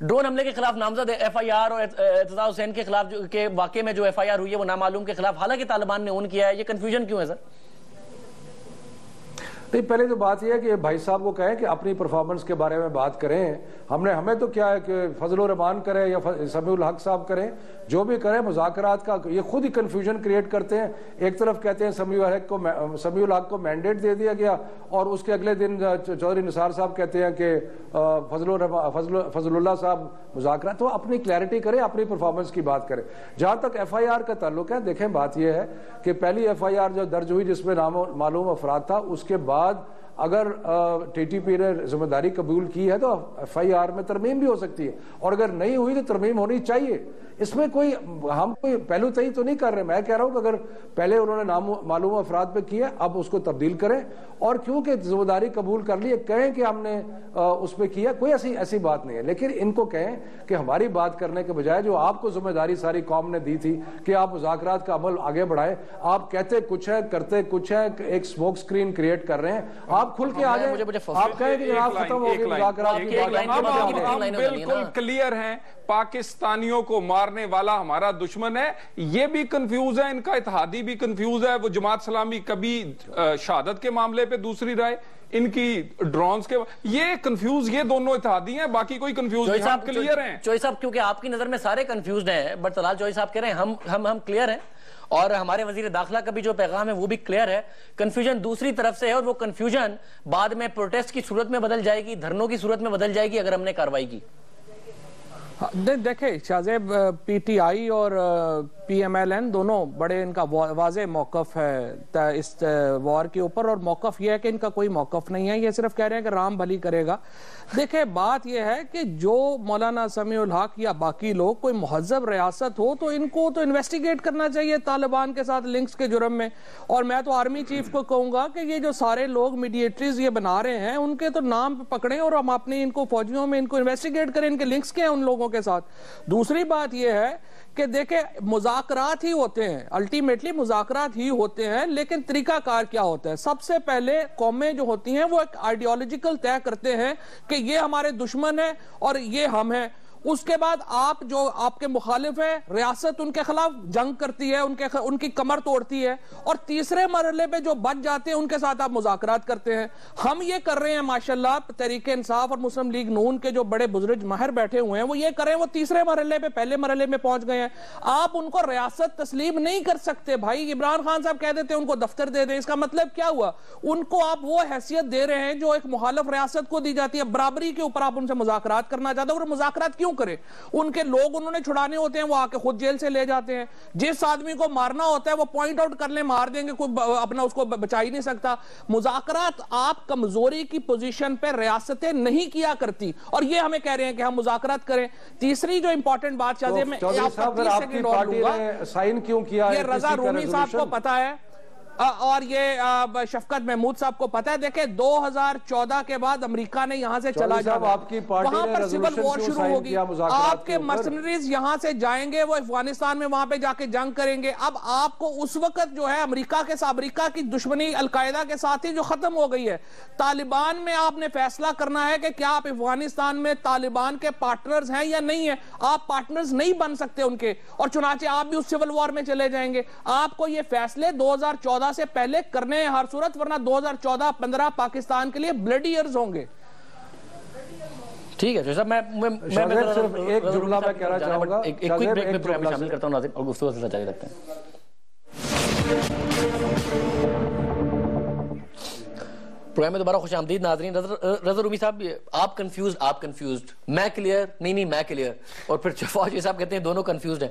Speaker 1: ڈرون حملے کے خلاف نامزد ایف آئی آر اور اعتزاز حسین کے خلاف کے واقعے میں جو ایف آئی آر ہوئی ہے وہ نامعلوم کے خلاف، حالانکہ طالبان نے اون کیا ہے، یہ کنفیوژن کیوں ہے سر؟
Speaker 3: نہیں، پہلے تو بات یہ ہے کہ بھائی صاحب کو کہیں کہ اپنی پرفارمنس کے بارے میں بات کریں. ہمیں تو کیا ہے کہ فضل الرحمان کریں یا سمیع الحق صاحب کریں، جو بھی کریں مذاکرات کا یہ خود ہی کنفیوژن کریٹ کرتے ہیں. ایک طرف کہتے ہیں سمیع الحق کو مینڈیٹ دے دیا گیا اور اس کے اگلے دن چودھری نثار صاحب کہتے ہیں کہ فضل اللہ صاحب مذاکرات. تو اپنی کلیئرٹی کریں، اپنی پرفارمنس کی بات کریں. جہاں تک ایف آئی آر کا تعلق ہے، دیکھیں بات یہ ہے کہ پہلی ایف آئی آر جو درج ہوئی جس میں نام معلوم افراد تھا، اس کے بعد اگر ٹی ٹی پی نے ذمہ داری قبول کی ہے تو ایف آئی آر میں ترمیم بھی ہو سکتی ہے، اور اگر نہیں ہوئی تو ترمیم ہونی چاہیے. اس میں ہم کوئی پہلو تئی تو نہیں کر رہے. میں کہہ رہا ہوں کہ اگر پہلے انہوں نے معلوم افراد پہ کیا اب اس کو تبدیل کریں، اور کیونکہ ذمہ داری قبول کر لی کہیں کہ ہم نے اس پہ کیا، کوئی ایسی بات نہیں ہے. لیکن ان کو کہیں کہ ہماری بات کرنے کے بجائے جو آپ کو ذمہ داری ساری قوم نے دی تھی کہ آپ مذاکرات کا عمل آگے بڑھائیں، آپ کہتے کچھ ہے کرتے کچھ ہے، ایک سموک سکرین کریٹ کر رہے ہیں. آپ کھل کے آ جائیں، آپ کہیں کہ جناب ختم ہو گئی مذاکرات کی بات.
Speaker 4: ہم بالکل کلیئر ہیں، پاکستانیوں کو مارنے والا ہمارا دشمن ہے. یہ بھی کنفیوز ہے، ان کا اتحادی بھی کنفیوز ہے. وہ جماعت اسلامی کبھی شہادت کے معاملے پہ دوسری رائے، ان کی ڈرونز کے، یہ کنفیوز یہ دونوں اتحادی ہیں، باقی کوئی کنفیوز نہیں. ہم کلیئر ہیں
Speaker 1: چوئی صاحب، کیونکہ آپ کی نظر میں سارے کنفیوزڈ ہیں، بٹ طلال چوئی صاحب کہہ رہے ہیں ہم کلیئر ہیں، اور ہمارے وزیر داخلہ کا بھی جو پیغام ہے وہ بھی کلیئر ہے. کنفیوژن دوسری طرف سے ہے، اور وہ کنفیوژن بعد میں پروٹیسٹ کی صورت میں بدل جائے گی، دھرنوں کی صورت میں بدل جائے گی اگر ہم نے کارروائی کی.
Speaker 2: دیکھیں شاہزیب، پی ٹی آئی اور پی ایم ایل این دونوں بڑے ان کا واضح موقف ہے اس وار کے اوپر، اور موقف یہ ہے کہ ان کا کوئی موقف نہیں ہے. یہ صرف کہہ رہے ہیں کہ رام بھلی کرے گا. دیکھیں بات یہ ہے کہ جو مولانا سمیع الحق یا باقی لوگ کوئی مہذب ریاست ہو تو ان کو تو انویسٹیگیٹ کرنا چاہیے طالبان کے ساتھ لنکس کے جرم میں. اور میں تو آرمی چیف کو کہوں گا کہ یہ جو سارے لوگ میڈیٹریز یہ بنا رہے ہیں ان کے تو نام پکڑیں، اور ہم اپنے ان کو فوجیوں میں ان کو انویسٹیگیٹ کریں، ان کے لنکس کیا ہیں ان لوگوں کے ساتھ. دوسری بات یہ ہے کہ دیکھیں مذاکرات ہی ہوتے ہیں، الٹیمیٹلی مذاکرات ہی ہوتے ہیں، لیکن طریقہ کار کیا ہوتا ہے؟ سب سے پہلے قومیں جو ہوتی ہیں وہ ایک آئیڈیالوجیکل طے کرتے ہیں کہ یہ ہمارے دشمن ہیں اور یہ ہم ہیں. اس کے بعد آپ جو آپ کے مخالف ہیں، ریاست ان کے خلاف جنگ کرتی ہے، ان کی کمر توڑتی ہے، اور تیسرے مرحلے پہ جو بچ جاتے ہیں ان کے ساتھ آپ مذاکرات کرتے ہیں. ہم یہ کر رہے ہیں ماشاءاللہ، تحریک انصاف اور مسلم لیگ نون کے جو بڑے بزرگ ماہر بیٹھے ہوئے ہیں وہ یہ کر رہے ہیں، وہ تیسرے مرحلے پہ پہلے مرحلے میں پہنچ گئے ہیں. آپ ان کو ریاست تسلیم نہیں کر سکتے. بھائی عمران خان صاحب کہہ دیتے ہیں ان کو دفتر دے دیں، اس کا مطلب کیا ہوا؟ ان کو آپ وہ حیثیت دے رہے ہیں جو ایک مخالف ریاست کو دی جاتی ہے. برابری کے اوپر آپ ان سے مذاکرات کرنا چاہتے ہیں، اور مذاکرات کیوں کریں؟ ان کے لوگ انہوں نے چھڑانے ہوتے ہیں، وہ آ کے خود جیل سے لے جاتے ہیں. جس آدمی کو مارنا ہوتا ہے وہ پوائنٹ آؤٹ کر لیں، مار دیں گے، کوئی اپنا اس کو بچا ہی نہیں سکتا. مذاکرات آپ کمزوری کی پوزیشن پہ ریاستیں نہیں کیا کرتی، اور یہ ہمیں کہہ رہے ہیں کہ ہم مذاکرات کریں. تیسری جو امپورٹنٹ بات شاہزیب میں آپ کا 30 سیکنڈ اور لوں گا،
Speaker 3: سائن کیوں کیا؟
Speaker 2: یہ رضا رومی صاحب کو پتا ہے اور یہ شفقت محمود صاحب کو پتا ہے. دیکھیں 2014 کے بعد امریکہ نے یہاں سے چلا جانا، وہاں پر سول وار شروع ہوگی. آپ کے مرسنریز یہاں سے جائیں گے، وہ افغانستان میں وہاں پہ جا کے جنگ کریں گے. اب آپ کو اس وقت جو ہے امریکہ کی دشمنی القاعدہ کے ساتھ ہی جو ختم ہو گئی ہے. طالبان میں آپ نے فیصلہ کرنا ہے کہ کیا آپ افغانستان میں طالبان کے پارٹنرز ہیں یا نہیں ہیں. آپ پارٹنرز نہیں بن سکتے ان کے، اور چنانچہ آپ بھی اس سول وار میں چلے جائیں گے. آپ کو یہ فیصلے 2014 سے پہلے کرنے ہیں ہر صورت، ورنہ 2014-15 پاکستان کے لیے بلڈی ایئرز ہوں گے.
Speaker 1: ٹھیک ہے صاحب، میں
Speaker 3: صرف ایک جملہ میں کہنا چاہوں گا،
Speaker 1: ایک کوئک بریک میں پروگرام میں شامل کرتا ہوں ناظرین، اور گفتگو سے جاری رکھتے ہیں. پروگرام میں دوبارہ خوش آمدید ناظرین. رضا رومی صاحب، آپ کنفیوزڈ، میں کلیئر، نہیں میں کلیئر، اور پھر فوجی صاحب کہتے ہیں دونوں کنفیوزڈ ہیں.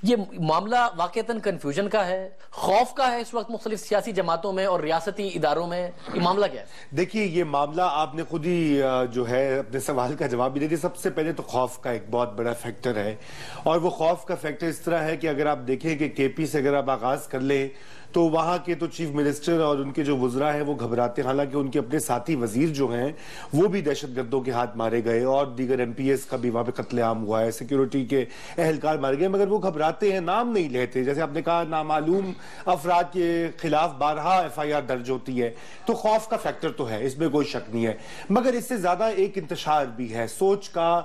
Speaker 1: یہ معاملہ واقعتاً کنفیوژن کا ہے، خوف کا ہے اس وقت مختلف سیاسی جماعتوں میں اور ریاستی اداروں میں. یہ معاملہ کیا ہے؟
Speaker 5: دیکھیے یہ معاملہ آپ نے خود ہی جو ہے اپنے سوال کا جواب بھی دے دیا. سب سے پہلے تو خوف کا ایک بہت بڑا فیکٹر ہے، اور وہ خوف کا فیکٹر اس طرح ہے کہ اگر آپ دیکھیں کہ کے پی سے اگر آپ آغاز کر لیں تو وہاں کے تو چیف منسٹر اور ان کے جو وزراء ہیں وہ گھبراتے ہیں، حالانکہ ان کے اپنے ساتھی وزیر جو ہیں وہ بھی دہشت گردوں کے ہاتھ مارے گئے، اور دیگر ایم پی ایس کا بھی وہاں پہ قتل عام ہوا ہے، سیکیورٹی کے اہلکار مارے گئے، مگر وہ گھبراتے ہیں، نام نہیں لیتے. جیسے آپ نے کہا نامعلوم افراد کے خلاف بارہا ایف آئی آر درج ہوتی ہے، تو خوف کا فیکٹر تو ہے، اس میں کوئی شک نہیں ہے. مگر اس سے زیادہ ایک انتشار بھی ہے، سوچ کا،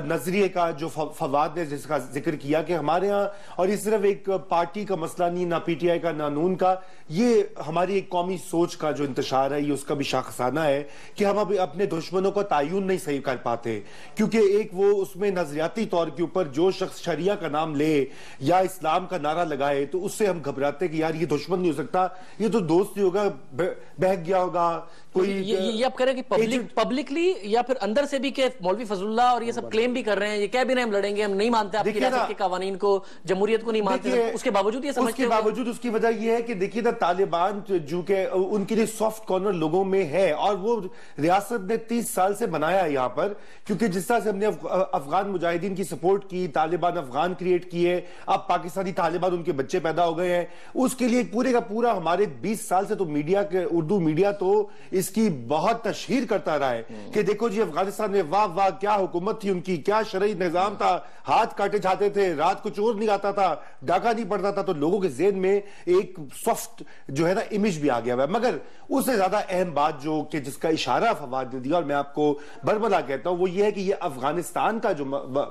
Speaker 5: نظریے کا، جو فواد نے جس کا ذکر کیا کہ ہمارے ہاں، اور یہ صرف ایک پارٹی کا مسئلہ نہیں، نہ پی ٹی آئی کا نہ نون کا، یہ ہماری ایک قومی سوچ کا جو انتشار ہے، یہ اس کا بھی شاخسانہ ہے کہ ہم اب اپنے دشمنوں کا تعین نہیں صحیح کر پاتے، کیونکہ ایک وہ اس میں نظریاتی طور کے اوپر جو شخص شریعہ کا نام لے یا اسلام کا نعرہ لگائے تو اس سے ہم گھبراتے کہ یار یہ دشمن نہیں ہو سکتا، یہ تو دوست ہی ہوگا، بہک گیا ہوگا کوئی.
Speaker 1: یہ آپ کہہ رہے ہیں کہ پبلکلی یا پھر اندر سے بھی کہ مولوی فضل اللہ اور یہ سب کلیم بھی کر رہے ہیں، یہ کہہ بھی رہے ہیں ہم لڑیں گے، ہم نہیں مانتے آپ کی ریاست کے قوانین کو، جمہوریت کو نہیں مانتے، اس کے باوجود یہ سمجھتے ہیں.
Speaker 5: اس کے باوجود اس کی وجہ یہ یہ ہے کہ دیکھیے نا طالبان جو کہ ان کے لیے سافٹ کارنر لوگوں میں ہے اور وہ ریاست نے 30 سال سے بنایا ہے یہاں پر, کیونکہ جس طرح سے ہم نے افغان مجاہدین کی سپورٹ کی, طالبان افغان کریٹ کیے, اب پاکستانی طالبان ان کے بچے پیدا ہو گئے ہیں, اس کے لیے پورے کا پورا ہمارے 20 سال سے تو میڈیا کے اردو میڈیا تو اس کی بہت تشہیر کرتا رہا ہے کہ دیکھو جی افغانستان میں واہ واہ کیا حکومت تھی ان کی, کیا شرعی نظام تھا, ہاتھ کاٹے جاتے تھے, رات کو چور نہیں آتا تھا, ڈاکہ نہیں پڑتا تھا, تو لوگوں کے ذہن میں ایک سافٹ جو ہے نا امیج بھی آ گیا ہے. مگر اس سے زیادہ اہم بات جو کہ جس کا اشارہ فواد نے دیا اور میں آپ کو بربلا کہتا ہوں وہ یہ ہے کہ یہ افغانستان کا جو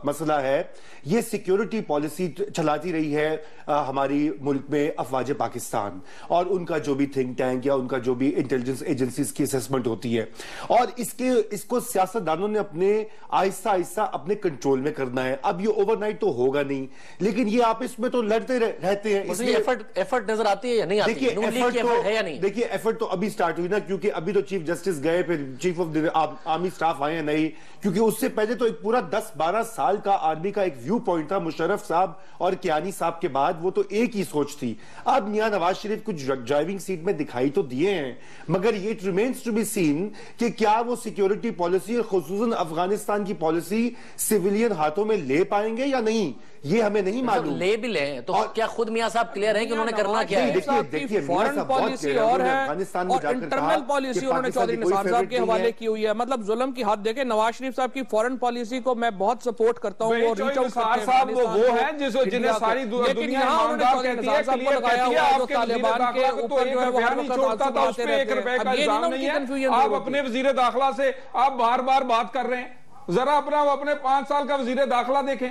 Speaker 5: مسئلہ ہے یہ سیکیورٹی پالیسی چلاتی رہی ہے ہماری ملک میں افواج پاکستان, اور ان کا جو بھی تھنک ٹینک یا ان کا جو بھی انٹیلیجنس ایجنسیز کی اسیسمنٹ ہوتی ہے, اور اس کو سیاستدانوں نے اپنے آہستہ آہستہ اپنے کنٹرول میں کرنا ہے. اب یہ اوور نائٹ تو ہوگا نہیں, لیکن یہ آپس میں تو لڑتے رہتے ہیں. اس لیے
Speaker 1: ایفرٹ نظر آتی ہے یا نہیں آتی ہے؟
Speaker 5: دیکھیے ایفرٹ تو ابھی سٹارٹ ہوئی نا, کیونکہ ابھی تو چیف جسٹس گئے, پھر چیف آف آرمی سٹاف آئے ہیں نہیں, کیونکہ اس سے پہلے تو ایک پورا 10-12 سال کا آرمی کا ایک ویو پوائنٹ تھا مشرف صاحب اور کیانی صاحب کے بعد, وہ تو ایک ہی سوچ تھی. اب میاں نواز شریف کچھ ڈرائیونگ سیٹ میں دکھائی تو دیے ہیں, مگر یہ it remains to be seen کہ کیا وہ سیکیورٹی پالیسی اور خصوصاً افغانستان کی پالیسی سیویلین ہاتھوں میں لے پائیں گے یا نہیں, یہ ہمیں نہیں معلوم.
Speaker 1: لے بھی لیں تو کیا خود میاں صاحب کلیئر ہیں کہ انہوں نے کرنا کیا ہے؟
Speaker 5: دیکھیے
Speaker 2: فورن پالیسی اور ہے اور انٹرنل پالیسی انہوں نے چودھری نثار صاحب کے حوالے کی ہوئی ہے. مطلب ظلم کی حد دیکھیں, نواز شریف صاحب کی فورن پالیسی کو میں بہت سپورٹ کرتا ہوں, وہ ریچ آؤٹ کرتے ہیں, وہ ہیں جنہیں ساری دنیا ایماندار کہتی ہے, کلیئر کہتی ہے آپ کے طالبان کے اوپر جو ہے وہ ہر وقت آنسو بہاتے رہتے ہیں. اب یہ نہیں ہے
Speaker 4: آپ اپنے وزیر داخلہ سے آپ بار بار بات کر رہے ہیں, ذرا اپنے 5 سال کا وزیر داخلہ دیکھیں,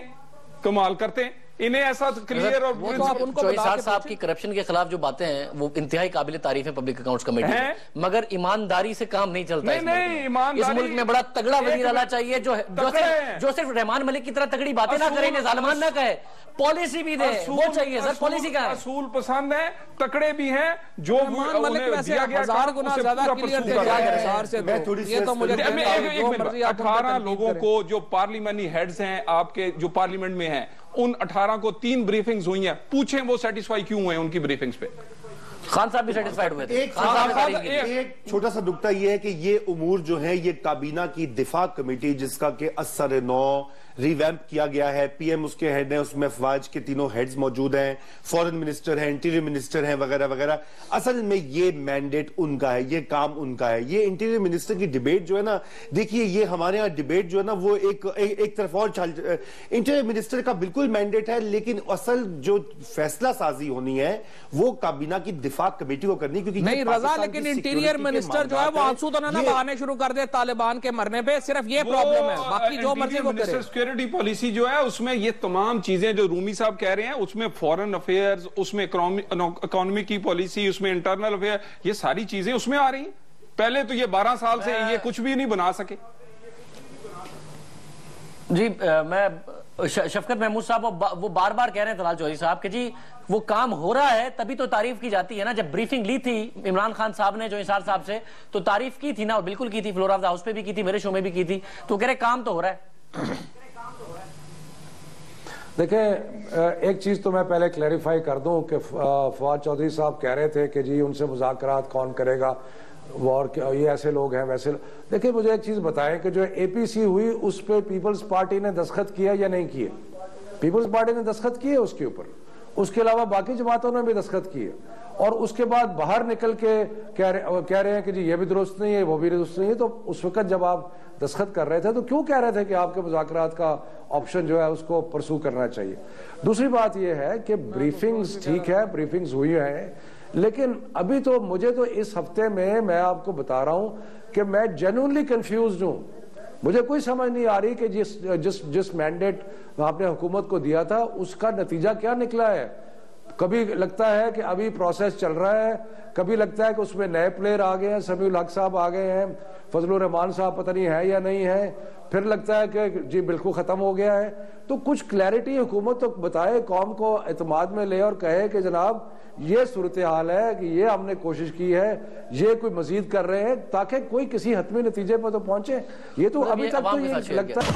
Speaker 4: کمال کرتے ہیں. انہیں ایسا کلیئر اور
Speaker 1: چوہدری صاحب کی کرپشن کے خلاف جو باتیں ہیں وہ انتہائی قابل تعریف ہے پبلک اکاؤنٹس کمیٹی میں, مگر ایمانداری سے کام نہیں چلتا. اس ملک میں بڑا تگڑا وزیر اعلیٰ چاہیے جو صرف رحمان ملک کی طرح تگڑی باتیں نہ کرے, ظالمان نہ کہے, پالیسی بھی دے, وہ چاہیے سر. پالیسی کا
Speaker 4: اصول پسند ہے, تکڑے بھی ہیں, جو دیا گیا 18 لوگوں کو جو پارلیمنٹری ہیڈز ہیں آپ کے جو پارلیمنٹ میں ہیں, ان 18 کو 3 بریفنگز ہوئی ہیں, پوچھیں وہ سیٹسفائی کیوں ہوئے ان کی بریفنگز پہ.
Speaker 1: خان صاحب بھی سیٹسفائیڈ ہوئے تھے.
Speaker 5: ایک چھوٹا سا نکتہ یہ ہے کہ یہ امور جو ہے یہ کابینہ کی دفاع کمیٹی جس کا کہ اثر نو ریویمپ کیا گیا ہے, پی ایم اس کے ہیڈ ہیں, اس میں افواج کے تینوں ہیڈز موجود ہیں, فورن منسٹر ہیں, انٹیریئر منسٹر ہیں وغیرہ وغیرہ. اصل میں یہ مینڈیٹ ان کا ہے, یہ کام ان کا ہے. یہ انٹیریئر منسٹر کی ڈیبیٹ جو ہے نا, دیکھیے یہ ہمارے ہاں ڈیبیٹ جو ہے نا وہ ایک طرف اور انٹیریئر منسٹر کا بالکل مینڈیٹ ہے, لیکن اصل جو فیصلہ سازی ہونی ہے وہ کابینہ کی دفاع کمیٹی کو کرنی, کیونکہ
Speaker 2: نہیں رضا, لیکن انٹیریئر منسٹر جو ہے وہ آنسو تو نہ بہانے شروع کر دے طالبان کے مرنے پہ, صرف یہ پرابلم ہے, باقی جو مرضی وہ کرے.
Speaker 4: سیکیورٹی پالیسی جو ہے اس میں یہ تمام چیزیں جو رومی صاحب کہہ رہے ہیں, اس میں فورن افیئرز, اس میں اکانومی کی پالیسی, اس میں انٹرنل افیئر, یہ ساری چیزیں اس میں آ رہی ہیں. پہلے تو یہ 12 سال سے یہ کچھ بھی نہیں بنا سکے.
Speaker 1: جی میں شفقت محمود صاحب وہ بار بار کہہ رہے ہیں طلال چودھری صاحب کہ جی وہ کام ہو رہا ہے تبھی تو تعریف کی جاتی ہے نا. جب بریفنگ لی تھی عمران خان صاحب نے جو انصار صاحب سے, تو تعریف کی تھی نا, اور بالکل کی تھی, فلور آف دا ہاؤس پہ بھی کی تھی, میرے شو میں بھی کی تھی, تو کہہ رہے کام تو ہو رہا ہے.
Speaker 3: دیکھیں ایک چیز تو میں پہلے کلیریفائی کر دوں کہ فواد چودھری صاحب کہہ رہے تھے کہ جی ان سے مذاکرات کون کرے گا, اور یہ ایسے لوگ ہیں ویسے. دیکھیں مجھے ایک چیز بتائیں کہ جو اے پی سی ہوئی اس پہ پیپلز پارٹی نے دستخط کیا یا نہیں کیے؟ پیپلز پارٹی نے دستخط کیے اس کے اوپر, اس کے علاوہ باقی جماعتوں نے بھی دستخط کیے, اور اس کے بعد باہر نکل کے کہہ رہے ہیں کہ جی یہ بھی درست نہیں ہے, وہ بھی درست نہیں ہے. تو اس وقت جب آپ دستخط کر رہے تھے تو کیوں کہہ رہے تھے کہ آپ کے مذاکرات کا آپشن جو ہے اس کو پرسو کرنا چاہیے؟ دوسری بات یہ ہے کہ بریفنگز ٹھیک ہے, بریفنگز ہوئی ہیں, لیکن ابھی تو مجھے تو اس ہفتے میں آپ کو بتا رہا ہوں کہ میں جینوئنلی کنفیوزڈ ہوں. مجھے کوئی سمجھ نہیں آ رہی کہ جس مینڈیٹ آپ نے حکومت کو دیا تھا اس کا نتیجہ کیا نکلا ہے. کبھی لگتا ہے کہ ابھی پروسیس چل رہا ہے, کبھی لگتا ہے کہ اس میں نئے پلیئر آ گئے ہیں, سمیع الحق صاحب آ گئے ہیں, فضل الرحمان صاحب پتہ نہیں ہے یا نہیں ہے, پھر لگتا ہے کہ جی بالکل ختم ہو گیا ہے. تو کچھ کلیئرٹی حکومت تو بتائے, قوم کو اعتماد میں لے اور کہے کہ جناب یہ صورتحال ہے, کہ یہ ہم نے کوشش کی ہے, یہ کوئی مزید کر رہے ہیں, تاکہ کوئی کسی حتمی نتیجے پر تو پہنچے. یہ تو ابھی تک تو یہ لگتا ہے